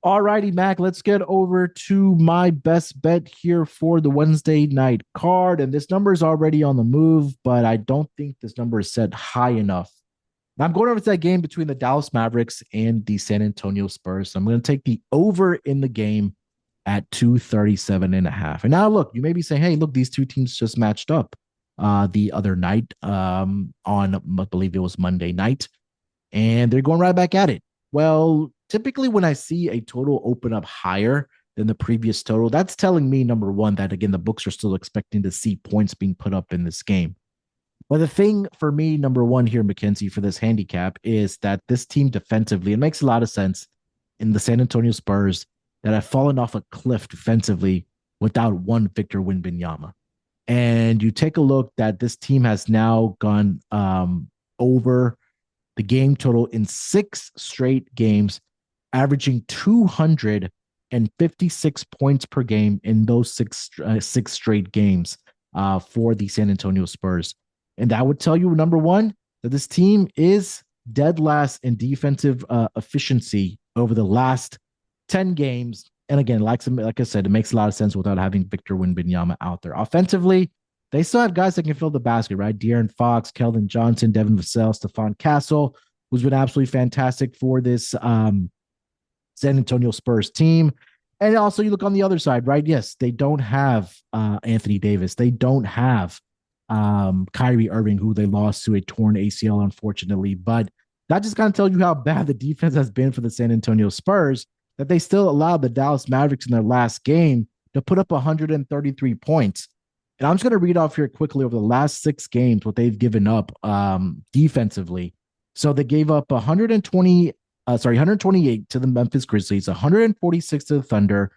Alrighty, Mac, let's get over to my best bet here for the Wednesday night card. And this number is already on the move, but I don't think this number is set high enough. Now I'm going over to that game between the Dallas Mavericks and the San Antonio Spurs. So I'm going to take the over in the game at 237 and a half. And now look, you may be saying, hey, look, these two teams just matched up the other night on, I believe it was Monday night, and they're going right back at it. Well, typically when I see a total open up higher than the previous total, that's telling me, number one, that again, the books are still expecting to see points being put up in this game. But the thing for me, number one here, Mackenzie, for this handicap is that this team defensively, it makes a lot of sense in the San Antonio Spurs that have fallen off a cliff defensively without one Victor Wembanyama. And you take a look that this team has now gone over the game total in 6 straight games, averaging 256 points per game in those six straight games for the San Antonio Spurs. And that would tell you, number one, that this team is dead last in defensive efficiency over the last 10 games. And again, like I said, it makes a lot of sense without having Victor Wembanyama out there. Offensively, they still have guys that can fill the basket, right? De'Aaron Fox, Keldon Johnson, Devin Vassell, Stephon Castle, who's been absolutely fantastic for this San Antonio Spurs team. And also, you look on the other side, right? Yes, they don't have Anthony Davis. They don't have Kyrie Irving, who they lost to a torn ACL, unfortunately. But that just kind of tells you how bad the defense has been for the San Antonio Spurs, that they still allowed the Dallas Mavericks in their last game to put up 133 points. And I'm just going to read off here quickly over the last 6 games what they've given up defensively. So they gave up 128 to the Memphis Grizzlies, 146 to the Thunder,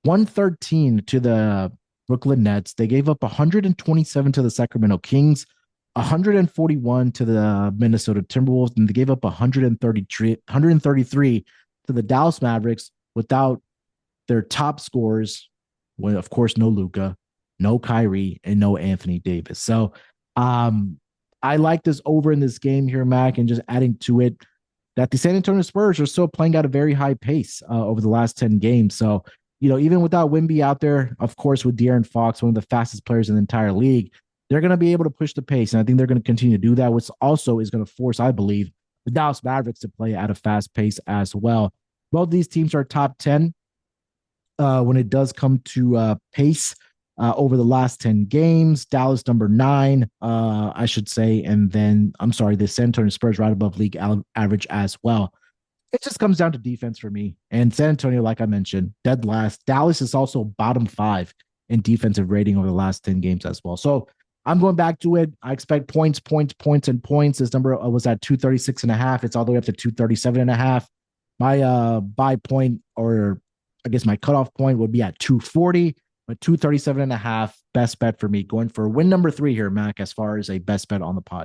113 to the Brooklyn Nets. They gave up 127 to the Sacramento Kings, 141 to the Minnesota Timberwolves, and they gave up 133 to the Dallas Mavericks without their top scorers, when of course no Luka, no Kyrie, and no Anthony Davis. So I like this over in this game here, Mac, and just adding to it that the San Antonio Spurs are still playing at a very high pace over the last 10 games. So, even without Wemby out there, of course, with De'Aaron Fox, one of the fastest players in the entire league, they're going to be able to push the pace. And I think they're going to continue to do that, which also is going to force, I believe, the Dallas Mavericks to play at a fast pace as well. Both these teams are top 10 when it does come to pace over the last 10 games. Dallas number 9, I should say. And then, the San Antonio Spurs right above league average as well. It just comes down to defense for me. And San Antonio, like I mentioned, dead last. Dallas is also bottom 5 in defensive rating over the last 10 games as well. So I'm going back to it. I expect points. This number was at 236 and a half. It's all the way up to 237 and a half. My buy point, or I guess my cutoff point, would be at 240, but 237 and a half, best bet for me. Going for win number 3 here, Mac, as far as a best bet on the pod.